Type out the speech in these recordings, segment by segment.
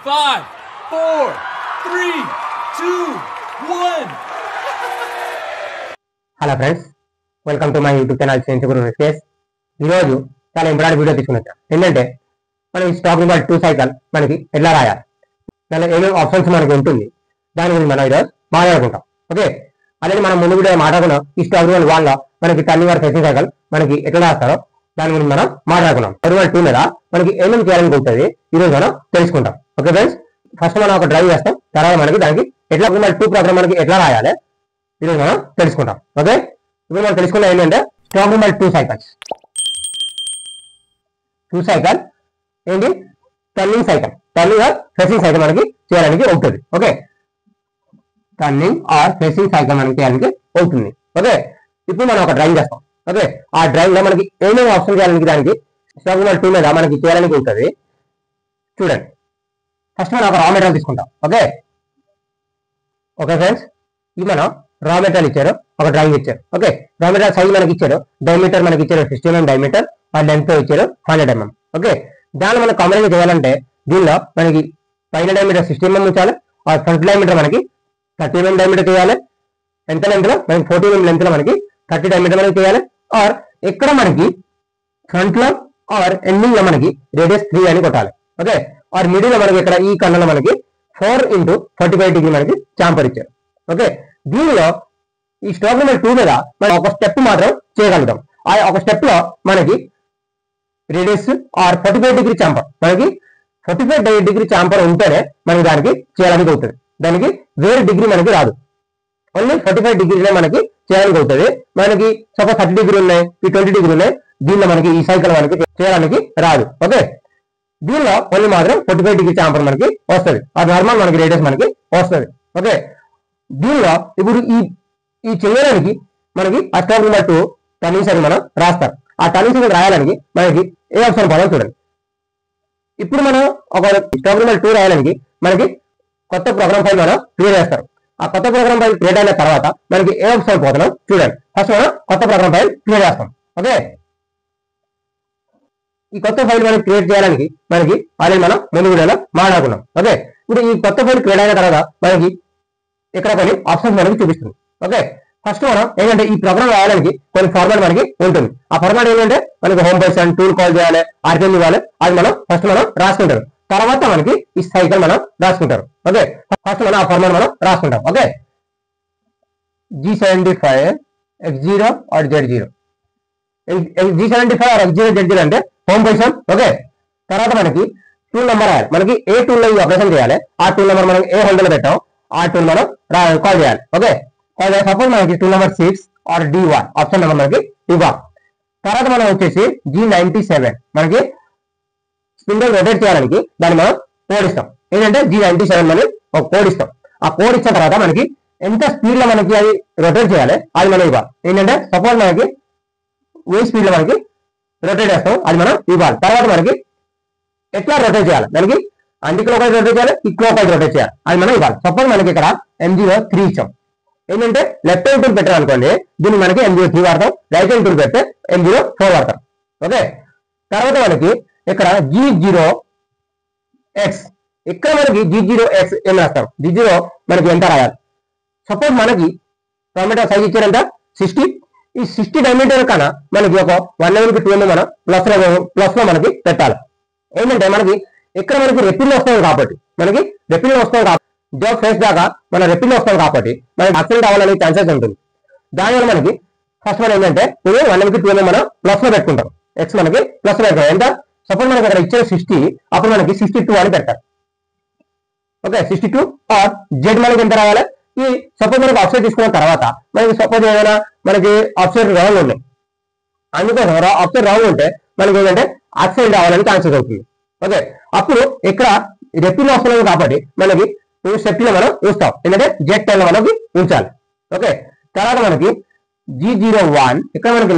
5, 4, 3, 2, 1. Hello friends, welcome to my YouTube channel science Guru రిస్కేస్. ఈరోజు చాలా ఇంపార్టెంట్ వీడియో తీసుకుని వచ్చాను. ఏంటంటే మనం స్టాక్ నెంబర్ 2 సైకిల్ మనకి ఎట్లా రాయాలి, దానిలో ఏమేమి ఆప్షన్స్ మనకి ఉంటుంది, దాని గురించి మనం ఈరోజు మాట్లాడుకుంటాం. ఓకే, అలాగే మనం ముందు వీడియో మాట్లాడుకున్నాం. ఈ స్టాక్ నెంబర్ 1 లో మనకి టర్నింగ్ ఆర్ ఫేసింగ్ సైకిల్ మనకి ఎట్లా రాస్తారో దాని గురించి మనం మాట్లాడుకున్నాం. టర్నింగ్ 2 మీద మనకి ఏమేమి చేయాలని ఉంటుంది ఈరోజు మనం తెలుసుకుంటాం. ఓకే ఫ్రెండ్స్, ఫస్ట్ మనం ఒక డ్రైవ్ చేస్తాం, తర్వాత మనకి దానికి ఎట్లా 2 ప్రోగ్రామ్ మనకి ఎట్లా రాయాలి ఈరోజు మనం తెలుసుకుంటాం. ఓకే, ఇప్పుడు మనం తెలుసుకున్న ఏంటంటే స్టాక్ నెంబర్ 2 సైకిల్స్. 2 సైకిల్ ఏంటి? Turning cycle, turning or facing cycle మనకి చేయడానికి అవుతుంది. Okay, turning or facing cycle మనకి చేయడానికి అవుతుంది. ఓకే, ఇప్పుడు మనం ఒక డ్రైవ్ చేస్తాం. ఓకే, ఆ డ్రైవ్ లో మనకి ఏమేమి ఆప్షన్ చేయాలని దానికి స్టాక్ నెంబర్ 2 మీద మనకి చేయడానికి ఉంటుంది. చూడండి, ఫస్ట్ మనం ఒక రా మెటీరియల్ తీసుకుంటాం. ఓకే ఓకే ఫ్రెండ్స్, ఇది మనం రా మెటీరియల్ ఇచ్చారు, ఒక డ్రాయింగ్ ఇచ్చారు. ఓకే, రా మెటీరియల్ సైజ్ మనకి ఇచ్చారు, డైమీటర్ మనకి ఇచ్చారు 60 mm డైమీటర్, ఆ లెంత్ ఇచ్చారు 100 mm. ఓకే, దాన్ని మనం కాంబినేషన్ చేయాలంటే దీనిలో మనకి పైన డైమీటర్ 60 mm ఉంచాలి, ఆ ఫ్రంట్ డైమీటర్ మనకి 30 mm డైమీటర్ చేయాలి. ఎంత లెంత్ లో మనకి 40 mm లెంత్ లో మనకి 30 డైమీటర్ మనకి చేయాలి. ఆర్ ఇక్కడ మనకి ఫ్రంట్ లో ఆర్ ఎండింగ్ లో మనకి రేడియస్ 3 అని కొట్టాలి. ఓకే, ఆర్ మిడిల్ లో మనకి ఇక్కడ ఈ కన్నులో మనకి 4 × 45 డిగ్రీ మనకి చాంపర్ ఇచ్చారు. ఓకే, దీనిలో ఈ స్టాక్ నెంబర్ 2 మీద మనం ఒక స్టెప్ మాత్రం చేయగలుగుతాం. ఆ ఒక స్టెప్ లో మనకి రేడియస్ ఆర్ 45 డిగ్రీ చాంపర్, మనకి 45 డిగ్రీ చాంపర్ ఉంటేనే మనకి దానికి చేయడానికి అవుతుంది. దానికి వేరే డిగ్రీ మనకి రాదు, ఓన్లీ 45 డిగ్రీలో మనకి చేయడానికి అవుతుంది. మనకి సపోజ్ 30 డిగ్రీ ఉన్నాయి, ఈ 20 డిగ్రీ ఉన్నాయి, దీనిలో మనకి ఈ సైకిల్ మనకి చేయడానికి రాదు. ఓకే, దీనిలో ఓన్లీ మాత్రం 45 డిగ్రీ చాంపర్ మనకి వస్తుంది, ఆ నార్మల్ మనకి రేడియస్ మనకి వస్తుంది. ఓకే, దీనిలో ఇప్పుడు ఈ చేయడానికి మనకి ఆ స్టాక్ నెంబర్ 2 టర్నింగ్ సైకిల్ మనం రాస్తాం. ఆ టర్నింగ్ సైకిల్ రాయడానికి మనకి ఏ ఆప్షన్ పడాలి చూడండి. ఇప్పుడు మనం ఒక స్టాక్ నెంబర్ 2 రాయడానికి మనకి కొత్త ప్రోగ్రామ్ ఫైల్ మనం క్రియేట్ చేస్తారు. ఆ కొత్త ప్రోగ్రామ్ ఫైల్ క్రియేట్ అయిన తర్వాత మనకి ఏ ఆప్షన్ పోతున్నాం చూడండి. ఫస్ట్ మనం కొత్త ప్రోగ్రామ్ ఫైల్ క్రియేట్ చేస్తాం. ఓకే, ఈ కొత్త ఫైల్ మనం క్రియేట్ చేయడానికి మనకి ఆల్రెడీ మనం ముందు వీడియోలో మాట్లాడుకున్నాం. ఓకే, ఇప్పుడు ఈ కొత్త ఫైల్ క్రియేట్ అయిన తర్వాత మనకి ఇక్కడ కొన్ని ఆప్షన్స్ మనకి చూపిస్తుంది. ఓకే, ఫస్ట్ మనం ఏంటంటే ఈ ప్రోగ్రామ్ రాయడానికి కొన్ని ఫార్మాట్ మనకి ఉంటుంది. ఆ ఫార్మాట్ ఏంటంటే మనకి హోమ్ పర్సన్ టూల్ కాల్ చేయాలి, ఆర్కేమ్ ఇవ్వాలి, అది మనం ఫస్ట్ మనం రాసుకుంటారు. తర్వాత మనకి ఈ సైకిల్ మనం రాసుకుంటారు. ఓకే, ఫస్ట్ మనం ఆ ఫార్మాట్ మనం రాసుకుంటాం. Okay, G75 X0 or Z0, G75 or X0 Z0 అంటే హోమ్ పొజిషన్. ఓకే, తర్వాత మనకి టూల్ నెంబర్ రాయాలి. మనకి ఏ టూల్ లో ఈ ఆపరేషన్ చేయాలి, ఆ టూల్ నెంబర్ మనం ఏ హోల్డర్ లో పెట్టాం, ఆ టూల్ మనం కాల్ చేయాలి. ఓకే, సపోజ్ మనకి tool number 6 or D1 option number మనకి ఇవ్వాలి. తర్వాత మనం వచ్చేసి G97 మనకి స్పిండిల్ రొటేట్ చేయడానికి దాన్ని మనం కోడ్ ఇస్తాం. ఏంటంటే G97 మనం ఒక కోడ్ ఇస్తాం. ఆ కోడ్ ఇచ్చిన తర్వాత మనకి ఎంత స్పీడ్ లో మనకి అది రొటేట్ చేయాలి అది మనం ఇవ్వాలి. ఏంటంటే సపోజ్ మనకి ఏ స్పీడ్ లో మనకి రొటేట్ చేస్తాం అది మనం ఇవ్వాలి. తర్వాత మనకి ఎట్లా రొటేట్ చేయాలి, దానికి యాంటీ క్లాక్ వైజ్ రొటేట్ చేయాలి, ఈ క్లాక్ వైజ్ రొటేట్ చేయాలి, అది మనం ఇవ్వాలి. సపోజ్ మనకి ఇక్కడ M03 ఇచ్చాం. ఏంటంటే లెఫ్ట్ హ్యాండ్ టూల్ పెట్టారు అనుకోండి, దీన్ని మనకి M03 వాడతాం, రైట్ హ్యాండ్ టూల్ పెడితే M04 వాడతాం. ఓకే, తర్వాత మనకి ఇక్కడ G0X, ఇక్కడ మనకి G0X ఏం రాస్తాం, G0 మనకి ఎంత రాయాలి. సపోజ్ మనకి డైమీటర్ సైజ్ ఇచ్చారంట 60, ఈ 60 డైమీటర్ కన్నా మనకి ఒక 1 mm 2 mm మనం ప్లస్ లో మనకి పెట్టాలి. ఏంటంటే మనకి ఇక్కడ మనకి రెపిల్ వస్తాం కాబట్టి, మనకి రెపిల్ వస్తాం కాబట్టి జాబ్ ఫేస్ దాకా మన రెపిల్ వస్తాం కాబట్టి మనకి యాక్సిడెంట్ అవ్వాలనే ఛాన్సెస్ ఉంటుంది. దానివల్ల మనకి ఫస్ట్ మనం ఏంటంటే 1 mm 2 mm మనం ప్లస్ లో పెట్టుకుంటాం. ఎక్స్ మనకి ప్లస్ లో పెడతాం. ఎంత సపోజ్ మనకి ఇక్కడ ఇచ్చే 60, అప్పుడు మనకి 62 అని పెట్టాలి. ఓకే, 62 ఆర్ జెడ్ మనకి ఎంత రావాలి. ఈ సపోజ్ మనకి ఆఫ్సైడ్ తీసుకున్న తర్వాత మనకి సపోజ్ ఏదైనా మనకి ఆఫ్సైడ్ రాంగ్ ఉన్నాయి, అందుకోసం ఆఫ్సైడ్ రాంగ్ ఉంటే మనకి ఏంటంటే యాక్సిడెంట్ అవ్వాలని ఛాన్సెస్ అవుతుంది. ఓకే, అప్పుడు ఇక్కడ రెపిల్ వస్తున్నాయి కాబట్టి మనకి సెఫ్టీలో మనం ఉంచుతాం. ఏంటంటే Z10 లో మనకి ఉంచాలి. ఓకే, తర్వాత మనకి G01 ఇక్కడ మనకి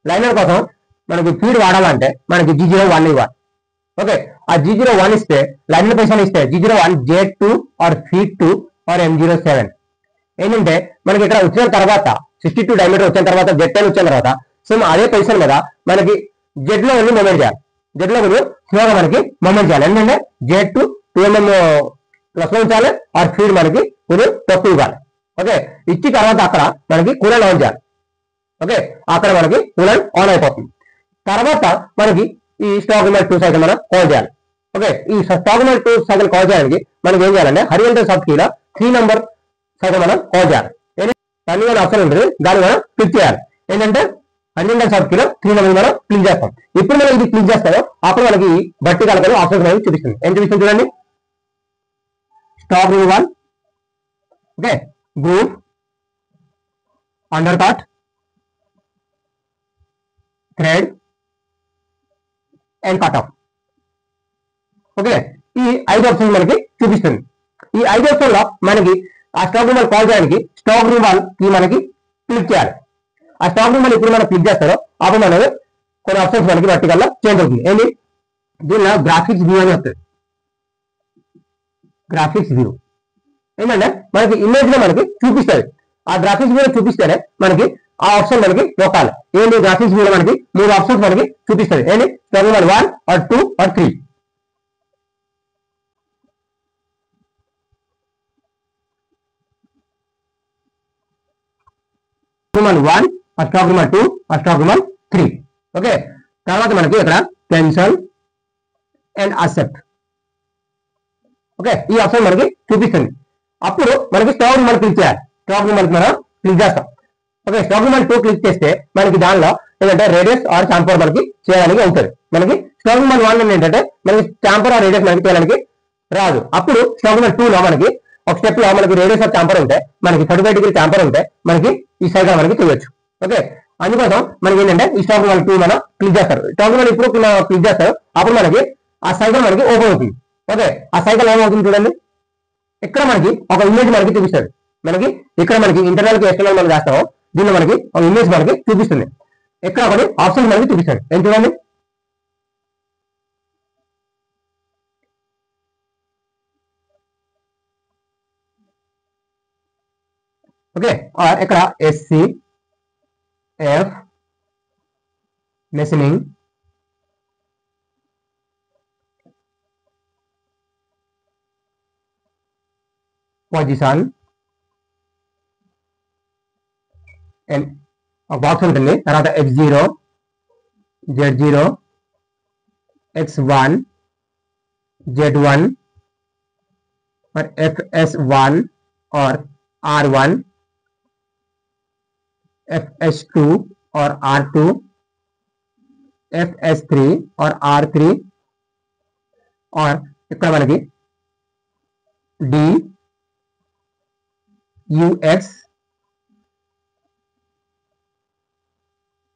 లైనర్ కోసం మనకి ఫీడ్ వాడాలంటే మనకి G01 ఇవ్వాలి. ఓకే, ఆ G01 ఇస్తే లైనర్ పొజిషన్ ఇస్తే G01 Z2 are feed 2 are M07. ఏంటంటే మనకి ఇక్కడ వచ్చిన తర్వాత 62 డైమీటర్ వచ్చిన తర్వాత Z10 వచ్చిన తర్వాత సేమ్ అదే పొజిషన్ మీద మనకి జెడ్ లో ఓన్లీ మూవ్మెంట్ చేయాలి. Z లో కొంచెం స్లోగా మనకి మూమెంట్ చేయాలి. ఎందుకంటే Z టు 2 mm ప్లస్ లో ఉంచాలి. ఆ స్పీడ్ మనకి కొంచెం తక్కువ ఇవ్వాలి. ఓకే, ఇచ్చి తర్వాత అక్కడ మనకి కూలర్ ఆన్ చేయాలి. ఓకే, అక్కడ మనకి కూలర్ ఆన్ అయిపోతుంది. తర్వాత మనకి ఈ స్టాక్ 2 సైకిల్ మనం కాల్ చేయాలి. ఓకే, ఈ స్టాక్ 2 సైకిల్ కాల్ చేయడానికి మనకి ఏం చేయాలంటే హరిజాంటల్ సబ్ కీలో 3 నెంబర్ సైకిల్ మనం కాల్ చేయాలి. టర్నింగ్ అనే ఆప్షన్ ఉంటుంది, దాన్ని మనం క్లిక్ చేయాలి. ఏంటంటే హరిజాంటల్ సబ్ కీలో 3 నెంబర్ మనం క్లిక్ చేస్తాం. ఇప్పుడు మనం ఇది క్లిక్ చేస్తామో అప్పుడు మనకి బట్టి కలకలు ఆప్షన్స్ అనేది చూపిస్తుంది. ఏం చూపిస్తుంది చూడండి, stock room 1, okay, group, under cut, thread and cut off. Okay, ఈ 5 ఆప్షన్స్ మనకి చూపిస్తుంది. ఈ 5 ఆప్షన్ లో మనకి ఆ స్టాక్ రూమ్ కాల్ చేయడానికి స్టాక్ రూమ్ 1 కి మనకి క్లిక్ చేయాలి. ఆ స్టాక్ రూమ్ ఇప్పుడు మనం క్లిక్ చేస్తారో అప్పుడు మనకి కొన్ని ఆప్షన్స్ మనకి వర్టికల్ లో చేంజ్ అవుతుంది. ఏంటి, దీనిలో గ్రాఫిక్స్ వ్యూ అని వస్తుంది. గ్రాఫిక్స్ వ్యూ ఏంటంటే మనకి ఇమేజ్ లో మనకి చూపిస్తుంది. ఆ గ్రాఫిక్స్ వ్యూ చూపిస్తేనే మనకి ఆ ఆప్షన్ మనకి నొక్కాలి. ఏంటి, గ్రాఫిక్స్ వ్యూ మనకి 3 ఆప్షన్స్ మనకి చూపిస్తుంది. ఏంటి, stock room 1 or 2 or 3. Room 1 or stock room 2 or stock room 3. Okay, తర్వాత మనకి ఇక్కడ క్యాన్సల్ అండ్ అక్సెప్ట్. ఓకే, ఈ ఆప్షన్ మనకి చూపిస్తుంది. అప్పుడు మనకి స్టాక్ రూమ్ క్లిక్ చేయాలి. స్టాక్ రూమ్ మనం క్లిక్ చేస్తాం. ఓకే, స్టాక్ రూమ్ 2 క్లిక్ చేస్తే మనకి దానిలో ఏంటంటే రేడియస్ ఆర్ చాంపర్ మనకి చేయడానికి ఉంటుంది. మనకి స్టాక్ రూమ్ 1 ఏంటంటే మనకి చాంపర్ ఆర్ రేడియస్ మనకి చేయడానికి రాదు. అప్పుడు స్టాక్ రూమ్ 2 లో మనకి ఒక స్టెప్ లో మనకి రేడియస్ ఆఫ్ చాంపర్ ఉంటే, మనకి 35 డిగ్రీ చాంపర్ ఉంటే మనకి ఈ సైకిల్ మనకి చేయొచ్చు. ఓకే, అందుకోసం మనకి ఏంటంటే ఈ స్టాక్ రూమ్ 2 మనం క్లిక్ చేస్తారు. స్టాక్ రూమ్ ఇప్పుడు క్లిక్ చేస్తారు, అప్పుడు మనకి ఆ సైకిల్ మనకి ఓపెన్ అవుతుంది. ఓకే, ఆ సైకిల్ ఏమవుతుంది చూడండి, ఇక్కడ మనకి ఒక ఇమేజ్ మనకి చూపిస్తుంది. మనకి ఇక్కడ మనకి ఇంటర్నల్ కి ఎక్స్టర్నల్ మనం చేస్తామో దీనిలో మనకి ఒక ఇమేజ్ మనకి చూపిస్తుంది. ఇక్కడ ఒకటి ఆప్షన్ మనకి చూపిస్తుంది. ఏం చూడండి, ఓకే, ఇక్కడ SC F machining, position and box ఉంటుంది. తర్వాత F0, Z0, X1, Z1 और FS1 और R1, FS2 और R2, FS3 और R3 और ఇక్కడ మనకి D, UX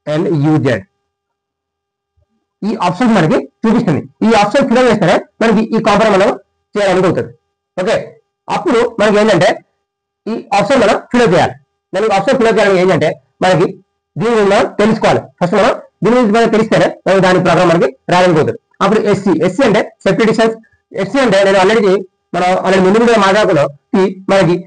అండ్ UZ ఈ ఆప్షన్ మనకి చూపిస్తుంది. ఈ ఆప్షన్ ఫిల్ చేస్తేనే మనకి ఈ కాంపర్ మనం చేయడానికి అవుతుంది. ఓకే, అప్పుడు మనకి ఏంటంటే ఈ ఆప్షన్ మనం ఫిల్ చేయాలి. మనకి ఆప్షన్ ఫిల్ చేయాలని ఏంటంటే మనకి దీని గురించి మనం తెలుసుకోవాలి. ఫస్ట్ మనం దీని గురించి మనం తెలిస్తేనే మనకి దాని ప్రోగ్రామ్ మనకి రాయడానికి అవుతుంది. అప్పుడు ఎస్సీ అంటే సేఫ్టీ డిస్టెన్స్. ఎస్సీ అంటే నేను ఆల్రెడీ ముందు కూడా మాట్లాడుకున్నాం. మనకి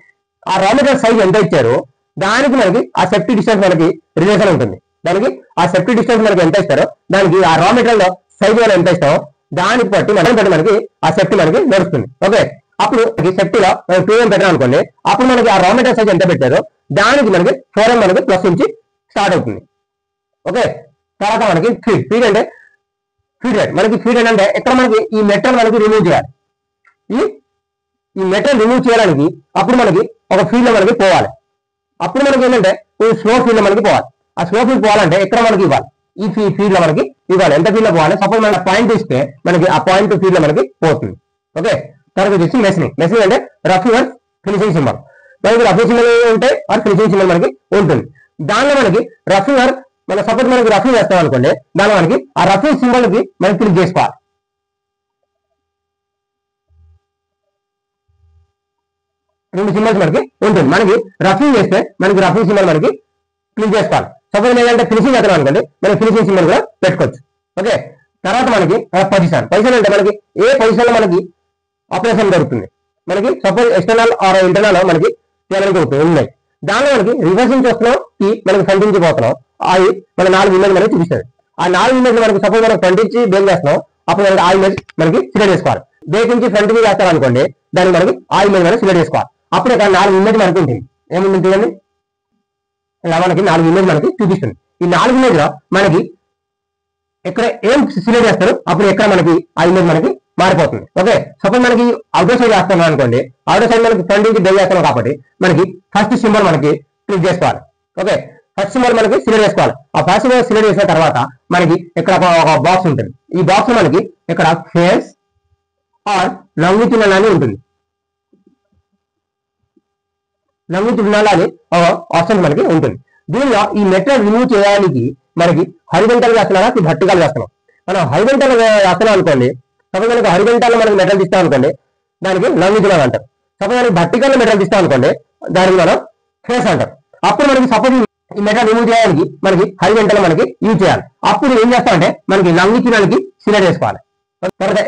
ఆ రా మెటీరియల్ సైజ్ ఎంత ఇచ్చారో దానికి మనకి ఆ సేఫ్టీ డిస్టెన్స్ మనకి రిలేషన్ ఉంటుంది. దానికి ఆ సేఫ్టీ డిస్టెన్స్ మనకి ఎంత ఇస్తారో దానికి ఆ రా మెటీరియల్ సైజ్ మనం ఎంత ఇస్తామో దానికి బట్టి మనకి ఆ సేఫ్టీ మనకి నడుస్తుంది. ఓకే, అప్పుడు సేఫ్టీలో 2M పెట్టాం అనుకోండి, అప్పుడు మనకి ఆ రా మెటీరియల్ సైజ్ ఎంత పెట్టారో దానికి మనకి 4M మనకి ప్లస్ నుంచి స్టార్ట్ అవుతుంది. ఓకే, తర్వాత మనకి ఫీడ్ అంటే ఫీడ్ రేట్. మనకి ఫీడ్ రేట్ అంటే ఇక్కడ మనకి ఈ మెటల్ మనకి రిమూవ్ చేయాలి. ఈ మెటల్ రిమూవ్ చేయడానికి అప్పుడు మనకి ఒక ఫీల్డ్ లో మనకి పోవాలి. అప్పుడు మనకి ఏంటంటే స్లో ఫీల్డ్ లో మనకి పోవాలి. ఆ స్లో ఫీల్డ్ పోవాలంటే ఇక్కడ మనకి ఇవ్వాలి. ఈ ఫీల్డ్ లో మనకి ఇవ్వాలి. ఎంత ఫీల్డ్ లో పోవాలి, సపోజ్ మన పాయింట్ ఇస్తే మనకి ఆ పాయింట్ ఫీల్డ్ లో మనకి పోతుంది. ఓకే, తర్వాత వచ్చేసి మెషినింగ్. మెషినింగ్ అంటే రఫ్ అండ్ ఫినిషింగ్ సింబల్. మనకి రఫ్ సింబల్ ఉంటాయి ఆర్ ఫినిషింగ్ సింబల్ మనకి ఉంటుంది. దానిలో మనకి రఫ్ మన సపోజ్ మనకి రఫ్ చేస్తాం అనుకోండి, దానిలో మనకి ఆ రఫ్ సింబల్ కి మనం క్లిక్ చేసుకోవాలి. రెండు సింబల్స్ మనకి ఉంటుంది. మనకి రఫింగ్ చేస్తే మనకి రఫింగ్ సింబల్ మనకి క్లిక్ చేసుకోవాలి. సపోజ్ ఏంటంటే ఫినిషింగ్ చేస్తాం అనుకోండి, మనం ఫినిషింగ్ సింబల్ కూడా పెట్టుకోవచ్చు. ఓకే, తర్వాత మనకి పొజిషన్. పొజిషన్ అంటే మనకి ఏ పొజిషన్ లో మనకి ఆపరేషన్ జరుగుతుంది. మనకి సపోజ్ ఎక్స్టర్నల్ ఆర్ ఇంటర్నల్ మనకి చేయడానికి ఉన్నాయి. దానిలో మనకి రివర్స్ నుంచి వస్తున్నాం, మనకి ఫ్రంట్ నుంచి పోతున్నాం. అవి మన 4 ఇమేజ్ మనకి చూపిస్తుంది. ఆ 4 ఇమేజ్ మనకి సపోజ్ మనం ఫ్రంట్ నుంచి బేక్ చేస్తున్నాం, అప్పుడు మనకి ఆ ఇమేజ్ మనకి సిలెక్ట్ చేసుకోవాలి. బేక్ నుంచి ఫ్రంట్ మీద చేస్తాం అనుకోండి, దానికి మనకి ఆ ఇమేజ్ మనం సిలెక్ట్ చేసుకోవాలి. అప్పుడు ఇక్కడ 4 ఇమేజ్ మనకి ఉంటుంది. ఏముంటుంది చూడండి, ఇలా మనకి 4 ఇమేజ్ మనకి చూపిస్తుంది. ఈ 4 ఇమేజ్ లో మనకి ఎక్కడ ఏం సిలెక్ట్ చేస్తారు, అప్పుడు ఎక్కడ మనకి ఆ ఇమేజ్ మనకి మారిపోతుంది. ఓకే, సపోజ్ మనకి అవుటర్ సైడ్ చేస్తున్నాం అనుకోండి, అవుటర్ సైడ్ మనకి ఫ్రంట్ నుంచి బేక్ చేస్తున్నాం కాబట్టి మనకి ఫస్ట్ సింబల్ మనకి క్లిక్ చేసుకోవాలి. ఓకే, ఫస్ట్ సింబల్ మనకి సిలెక్ట్ చేసుకోవాలి. ఆ ఫస్ట్ సింబల్ సిలెక్ట్ చేసిన తర్వాత మనకి ఇక్కడ ఒక బాక్స్ ఉంటుంది. ఈ బాక్స్ మనకి ఇక్కడ ఫేస్ ఆర్ లాంగిట్యూడినల్ అని ఉంటుంది. లాంగిట్యూడినల్ అని ఆప్షన్ మనకి ఉంటుంది. దీనిలో ఈ మెటీరియల్ రిమూవ్ చేయడానికి మనకి హారిజాంటల్ వేస్తున్నారా వర్టికల్ వేస్తున్నాం. మనం హారిజాంటల్ వేస్తున్నాం అనుకోండి, సపోజ్ మనకి హారిజాంటల్ మనకి మెటీరియల్ తీస్తాం అనుకోండి, దానికి లాంగిట్యూడినల్ అంటారు. సపోజ్ మనకి వర్టికల్ మెటీరియల్ తీస్తాం అనుకోండి, దానికి మనం ఫేస్ అంటారు. అప్పుడు మనకి సపోజ్ ఈ మెటీరియల్ రిమూవ్ చేయడానికి మనకి హారిజాంటల్ మనకి యూజ్ చేయాలి. అప్పుడు ఏం చేస్తామంటే మనకి లాంగిట్యూడినల్ కి సిలెక్ట్ చేసుకోవాలి. తర్వాత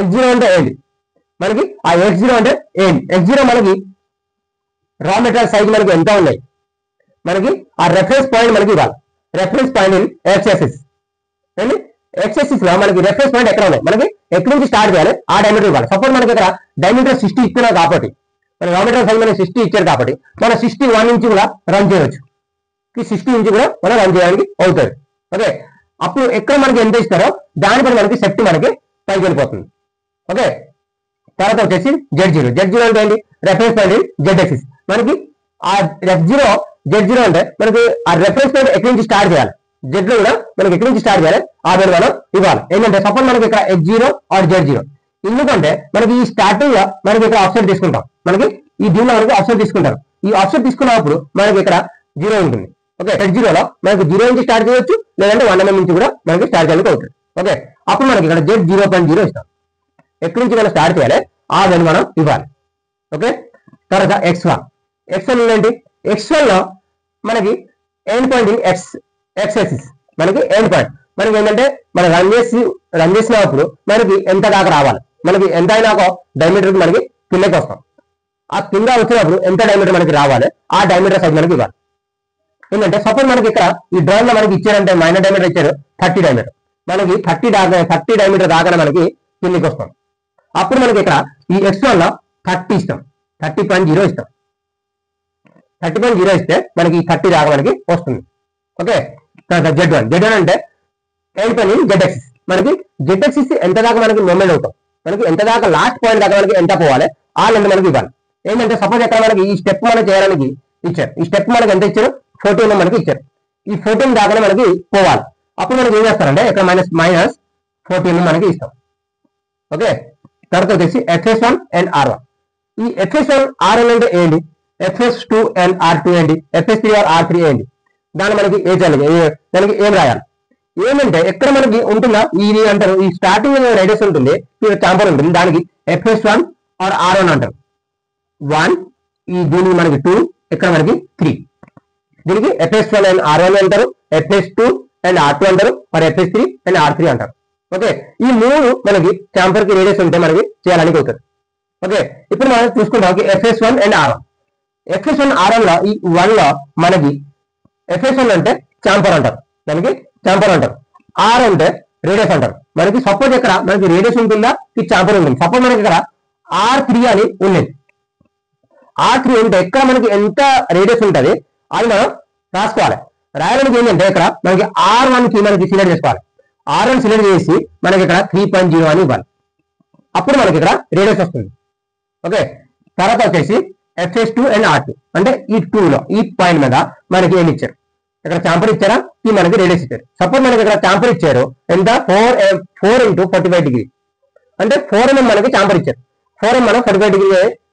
X0 అంటే ఏంటి, మనకి ఆ X0 అంటే ఏంటి, X0 మనకి రా మెటీరియల్ సైజ్ మనకి ఎంత ఉన్నాయి, మనకి ఆ రెఫరెన్స్ పాయింట్ మనకి ఇవ్వాలి. రెఫరెన్స్ పాయింట్ ఇన్ ఎక్స్ఎస్ఎస్ అండి. ఎక్స్ఎస్ఎస్ లో మనకి రెఫరెన్స్ పాయింట్ ఎక్కడ ఉన్నాయి, మనకి ఎక్కడి నుంచి స్టార్ట్ చేయాలి ఆ డైమీటర్ ఇవ్వాలి. సపోజ్ మనకి ఇక్కడ డైమీటర్ 60 ఇస్తున్నాం కాబట్టి, మన రా మెటీరియల్ సైజ్ మనకి 60 ఇచ్చారు కాబట్టి మన 61 ఇంచ్ కూడా రన్ చేయవచ్చు. 60 ఇంచ్ కూడా మనం రన్ చేయడానికి అవుతుంది. ఓకే, అప్పుడు ఎక్కడ మనకి ఎంత ఇస్తారో దానిపై మనకి సెఫ్టీ మనకి పైకి వెళ్ళిపోతుంది. ఓకే, తర్వాత వచ్చేసి Z0 అంటే ఏంటి, రెఫరెన్స్ పాయింట్ ZXS. మనకి ఆ F0 Z0 అంటే మనకి ఆ రెఫరెన్స్ పాయింట్ ఎక్కడి నుంచి స్టార్ట్ చేయాలి, Z లో కూడా మనకి ఎక్కడి నుంచి స్టార్ట్ చేయాలి ఆ పేరు మనం ఇవ్వాలి. ఏంటంటే సపోజ్ మనకి ఇక్కడ X0 ఆర్ Z0, ఎందుకంటే మనకి ఈ స్టార్టింగ్ లో మనకి ఇక్కడ ఆఫ్సెట్ తీసుకుంటాం, మనకి ఈ దీనిలో మనకి ఆఫ్సెట్ తీసుకుంటారు. ఈ ఆఫ్సెట్ తీసుకున్నప్పుడు మనకి ఇక్కడ 0 ఉంటుంది. ఓకే, Z0 లో మనకి 0 నుంచి స్టార్ట్ చేయొచ్చు, లేదంటే 1 mm నుంచి కూడా మనకి స్టార్ట్ చేయడానికి అవుతుంది. ఓకే, అప్పుడు మనకి ఇక్కడ Z0.0 ఇస్తాం. ఎక్కడి నుంచి మనం స్టార్ట్ చేయాలి ఆ దాన్ని మనం ఇవ్వాలి. ఓకే, తర్వాత X1 ఏంటి, X1 లో మనకి ఎండ్ పాయింట్ ఇన్ ఎక్స్ఎస్ఎస్, మనకి ఎండ్ పాయింట్ మనకి ఏంటంటే మనం రన్ చేసినప్పుడు మనకి ఎంత దాకా రావాలి, మనకి ఎంత అయినా ఒక డైమీటర్ మనకి కిందకి వస్తాం. ఆ కింద వచ్చినప్పుడు ఎంత డైమీటర్ మనకి రావాలి ఆ డైమీటర్ సైజ్ మనకి ఇవ్వాలి. ఏంటంటే సపోజ్ మనకి ఇక్కడ ఈ డ్రాయింగ్ లో మనకి ఇచ్చారంటే మైనర్ డైమీటర్ ఇచ్చారు 30 డైమీటర్, మనకి 30 డైమీటర్ దాకా మనకి కిందకి వస్తాం. అప్పుడు మనకి ఇక్కడ ఈ X1 లో 30 ఇస్తాం, 30.0 ఇస్తాం. 30.0 ఇస్తే మనకి 30 దాకా మనకి వస్తుంది. ఓకే, Z1 అంటే ఎండ్ పాయింట్ ZXS, మనకి ZXS ఎంత దాకా మనకి మూవ్మెంట్ అవుతాం, మనకి ఎంత దాకా లాస్ట్ పాయింట్ దాకా మనకి ఎంత పోవాలి ఆ లెంత్ మనకి ఇవ్వాలి. ఏంటంటే సపోజ్ ఇక్కడ మనకి ఈ స్టెప్ మనం చేయడానికి ఇచ్చారు, ఈ స్టెప్ మనకి ఎంత ఇచ్చారు 14 మనకి ఇచ్చారు, ఈ 14 దాకా మనకి పోవాలి. అప్పుడు మనకి ఏం చేస్తారంటే ఇక్కడ -14 మనకి ఇస్తాం. ఓకే, తర్వాత వచ్చేసి FS1 and R1. ఈ FS1 R1 అంటే ఏంటి, FS2 and R2 ఏంటి, FS3 or R3 ఏంటి, దాని మనకి దానికి ఏం రాయాలి. ఏమంటే ఎక్కడ మనకి ఉంటుందా ఇది అంటారు, ఈ స్టార్టింగ్ రేడియస్ ఉంటుంది, చాంపర్ ఉంటుంది, దానికి FS1 or R1 అంటారు. 1 ఈ దీనికి మనకి 2, ఇక్కడ మనకి 3, దీనికి FS1 and R1 అంటారు, FS2 and R2 అంటారు, మరి FS3 and R3 అంటారు. ఓకే, ఈ 3 మనకి చాంపర్ కి రేడియస్ ఉంటే మనకి చేయాలని అవుతుంది. ఓకే, ఇప్పుడు మనం చూసుకుంటాం FS1 and R1. FS1 R1 లో ఈ 1 లో మనకి FS1 అంటే చాంపర్ అంటారు, దానికి చాంపర్ అంటారు. R అంటే రేడియస్ అంటారు. మనకి సపోజ్ ఇక్కడ మనకి రేడియస్ ఉంటుందా ఈ చాంపర్ ఉంటుంది. సపోజ్ మనకి ఇక్కడ R3 అని ఉన్నది, R3 అంటే ఎక్కడ మనకి ఎంత రేడియస్ ఉంటుంది అది మనం రాసుకోవాలి. రాయడానికి ఏంటంటే ఇక్కడ మనకి R1 కి మనకి సిలెక్ట్ చేసుకోవాలి. R1 సిలెక్ట్ చేసి మనకి ఇక్కడ 3.0 అని ఇవ్వాలి. అప్పుడు మనకి ఇక్కడ రేడియస్ వస్తుంది. ఓకే, తర్వాత వచ్చేసి FS2 and R2 అంటే ఈ 2 లో ఈ పాయింట్ మీద మనకి ఏమి ఇచ్చారు, ఇక్కడ చాంపర్ ఇచ్చారా ఈ మనకి రేడియస్ ఇచ్చారు. సపోజ్ మనకి ఇక్కడ చాంపర్ ఇచ్చారు ఎంత 4 into 45 డిగ్రీ అంటే 4 mm మనకి చాంపర్ ఇచ్చారు. 4 mm మనం 45 డిగ్రీ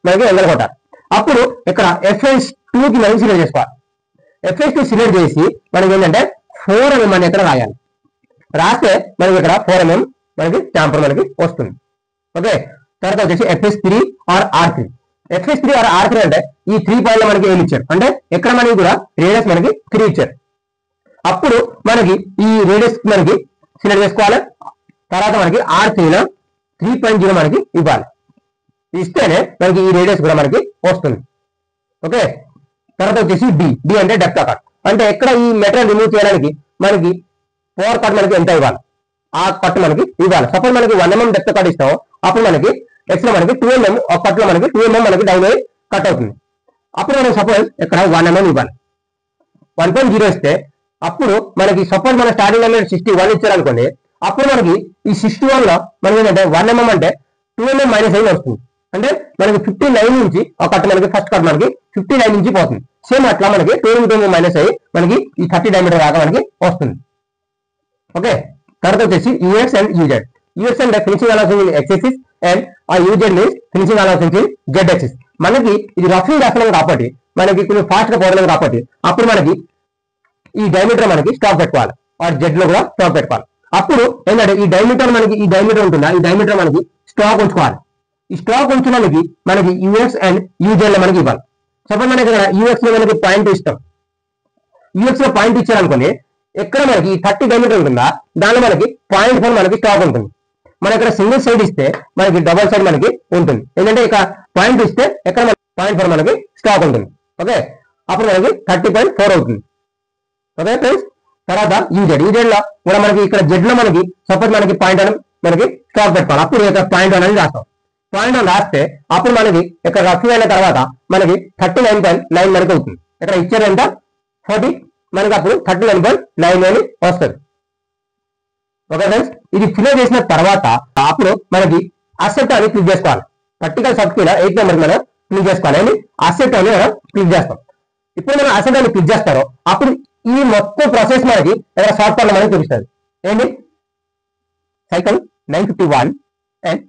మనకి ఎంగల్ కొట్టాలి. అప్పుడు ఇక్కడ FS2 కి మనం సిలెక్ట్ చేసుకోవాలి. FS2 సిలెక్ట్ చేసి మనకి ఏంటంటే 4 mm అని ఇక్కడ రాయాలి. రాస్తే మనకి ఇక్కడ 4 mm మనకి చాంపర్ మనకి వస్తుంది. ఓకే, తర్వాత వచ్చేసి FS3 or R3. FS3 or R3 అంటే ఈ 3 పాయింట్లు మనకి ఏమి ఇచ్చారు అంటే ఎక్కడ మనకి కూడా రేడియస్ మనకి 3 ఇచ్చారు. అప్పుడు మనకి ఈ రేడియస్ మనకి సిలెక్ట్ చేసుకోవాలి. తర్వాత మనకి R3 లో 3.0 మనకి ఇవ్వాలి. ఇస్తేనే మనకి ఈ రేడియస్ కూడా మనకి వస్తుంది. ఓకే, తర్వాత వచ్చేసి D అంటే డెప్త్ ఆఫ్ కట్ అంటే ఎక్కడ ఈ మెటీరియల్ రిమూవ్ చేయడానికి మనకి పవర్ కట్ మనకి ఎంత ఇవ్వాలి, ఆ కట్ మనకి ఇవ్వాలి. సపోజ్ మనకి 1 mm డెప్త్ కట్ ఇస్తాం, అప్పుడు మనకి ఎక్స్ లో మనకి 2 mm ఒక కట్ లో మనకి 2 mm మనకి డౌన్ అయ్యి కట్ అవుతుంది. అప్పుడు మనం సపోజ్ ఇక్కడ 1 mm ఇవ్వాలి, 1.0 ఇస్తే అప్పుడు మనకి సపోజ్ మన స్టార్టింగ్ అనేది 61 ఇచ్చారనుకోండి, అప్పుడు మనకి ఈ 61 లో మనకి ఏంటంటే 1 mm అంటే 2 mm మైనస్ అయ్యి వస్తుంది. అంటే మనకి 59 నుంచి ఒక కట్ మనకి ఫస్ట్ కట్ మనకి 59 నుంచి పోతుంది. సేమ్ అట్లా మనకి 2 mm మైనస్ అయ్యి మనకి ఈ 30 డయామీటర్ దాకా మనకి వస్తుంది. ఓకే, తర్వాత వచ్చేసి యూఎక్స్ అండ్ యూజెడ్. యూఎక్స్ అంటే finishing velocity in X axis and uh UZ means finishing velocity in Z axis. మనకి ఇది రఫ్గా చేస్తున్నాం కాబట్టి, మనకి కొంచెం ఫాస్ట్ గా పోతున్నాం కాబట్టి, అప్పుడు మనకి ఈ డయామీటర్ మనకి స్టాక్ పెట్టుకోవాలి, ఆ జెడ్ లో కూడా స్టాక్ పెట్టుకోవాలి. అప్పుడు ఏంటంటే ఈ డయామీటర్ మనకి ఈ డయామీటర్ ఉంటుందా, ఈ డయామీటర్ మనకి స్టాక్ ఉంచుకోవాలి. ఈ స్టాక్ ఉంచడానికి మనకి యూఎక్స్ అండ్ యూజెడ్ లో మనకి ఇవ్వాలి. సపోజ్ మనకి ఇక్కడ యూఎక్స్ లో మనకి పాయింట్ ఇస్తాం, యూఎక్స్ లో పాయింట్ ఇచ్చారనుకోండి, ఎక్కడ మనకి 30 డయామీటర్ ఉంటుందా దానిలో మనకి 0.4 మనకి స్టాక్ ఉంటుంది. మన ఇక్కడ సింగిల్ సైడ్ ఇస్తే మనకి డబల్ సైడ్ మనకి ఉంటుంది. ఏంటంటే ఇక పాయింట్ ఇస్తే ఎక్కడ 0.4 మనకి స్టాక్ ఉంటుంది. ఓకే, అప్పుడు మనకి 30.4 అవుతుంది. ఓకే ఫ్రెండ్స్, తర్వాత యూజెడ్ లో కూడా మనకి ఇక్కడ జెడ్ లో మనకి సపోజ్ మనకి పాయింట్ అని మనకి స్టాక్ పెట్టుకోవాలి. అప్పుడు ఇక్కడ పాయింట్ అనేది రాస్తాం. పాయింట్ అని రాస్తే అప్పుడు మనకి ఇక్కడ రఫ్ అయిన తర్వాత మనకి 39.9 మనకి అవుతుంది. ఇక్కడ ఇచ్చారు ఎంత 40, మనకి అప్పుడు 39.9 అని వస్తుంది. ఓకే ఫ్రెండ్స్, ఇది ఫిల్ చేసిన తర్వాత అప్పుడు మనకి అసెట్ అని క్లిక్ చేసుకోవాలి. వర్టికల్ సబ్ కింద 8 నెంబర్ మనం క్లిక్ చేసుకోవాలి అని అసెట్ అని మనం క్లిక్ చేస్తాం. ఇప్పుడు మనం అసెట్ అని క్లిక్ చేస్తారో అప్పుడు ఈ మొత్తం ప్రాసెస్ మనకి ఇక్కడ షార్ట్ కట్ లో మనకి చూపిస్తుంది. ఏంటి cycle 951 and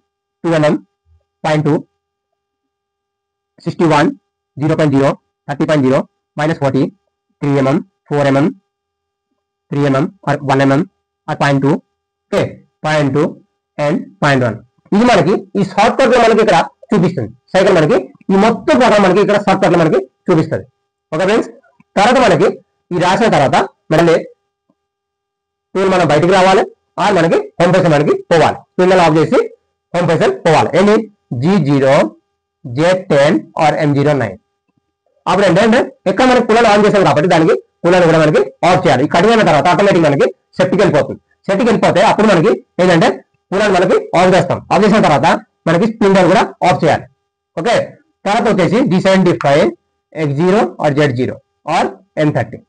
2 mm 0.2 61 0.0 30.0 -40 3 mm 4 mm 3 mm or 1 mm or 0.2 okay 0.2 and 0.1. ఇది మనకి ఈ షార్ట్ కట్ లో మనకి ఇక్కడ చూపిస్తుంది. సైకిల్ మనకి ఈ మొత్తం ప్రోగ్రామ్ మనకి ఇక్కడ షార్ట్ కట్ లో మనకి చూపిస్తుంది. ఓకే ఫ్రెండ్స్, తర్వాత మనకి ఈ రాసిన తర్వాత మళ్ళీ టూల్ మనం బయటికి రావాలి, ఆర్ మనకి హోమ్ పేజ్ మనకి పోవాలి. టూల్ ఆఫ్ చేసి హోమ్ పేజ్ పోవాలి. ఏంటి G0 J10 ఆర్ M09. అప్పుడు ఏంటంటే ఎక్కడ మనకి కూలర్ ఆన్ చేసాం కాబట్టి దానికి కూలర్ కూడా మనకి ఆఫ్ చేయాలి. ఈ కటింగ్ అయిన తర్వాత ఆటోమేటిక్ మనకి సెట్కి వెళ్ళిపోతుంది. సెట్కి వెళ్ళిపోతే అప్పుడు మనకి ఏంటంటే కూలర్ మనకి ఆఫ్ చేస్తాం. ఆఫ్ చేసిన తర్వాత మనకి స్ప్లింటర్ కూడా ఆఫ్ చేయాలి. ఓకే, తర్వాత వచ్చేసి D75 X0 are Z0 are M30.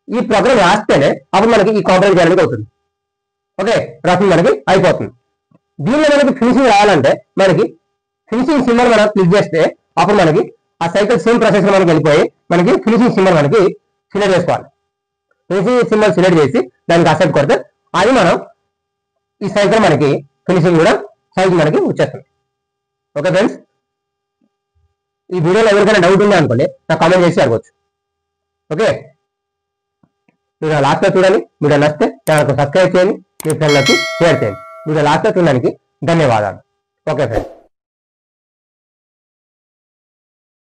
ఈ ప్రోగ్రామ్ రాస్తేనే అప్పుడు మనకి ఈ కాంట్రోల్ చేయడానికి అవుతుంది. ఓకే, రఫింగ్ మనకి అయిపోతుంది. దీనిలో మనకి ఫినిషింగ్ రావాలంటే మనకి ఫినిషింగ్ సింబల్ మనం క్లిక్ చేస్తే అప్పుడు మనకి ఆ సైకిల్ సేమ్ ప్రాసెస్ లో మనకి వెళ్ళిపోయి మనకి ఫినిషింగ్ సింబల్ మనకి సిలెక్ట్ చేసుకోవాలి. ఫినిషింగ్ సింబల్ సిలెక్ట్ చేసి దానికి అసెప్ట్ కొడితే అది మనం ఈ సైకిల్ మనకి ఫినిషింగ్ కూడా సైకిల్ మనకి వచ్చేస్తుంది. ఓకే ఫ్రెండ్స్, ఈ వీడియోలో ఎవరికైనా డౌట్ ఉందా అనుకోండి నాకు కామెంట్ చేసి అడగవచ్చు. ఓకే, మీరు లాస్ట్ లో చూడండి. వీడియో నచ్చితే ఛానల్కు సబ్స్క్రైబ్ చేయండి, మీ ఫ్రెండ్లకి షేర్ చేయండి. వీడియో లాస్ట్ లో చూడడానికి ధన్యవాదాలు. Okay friends.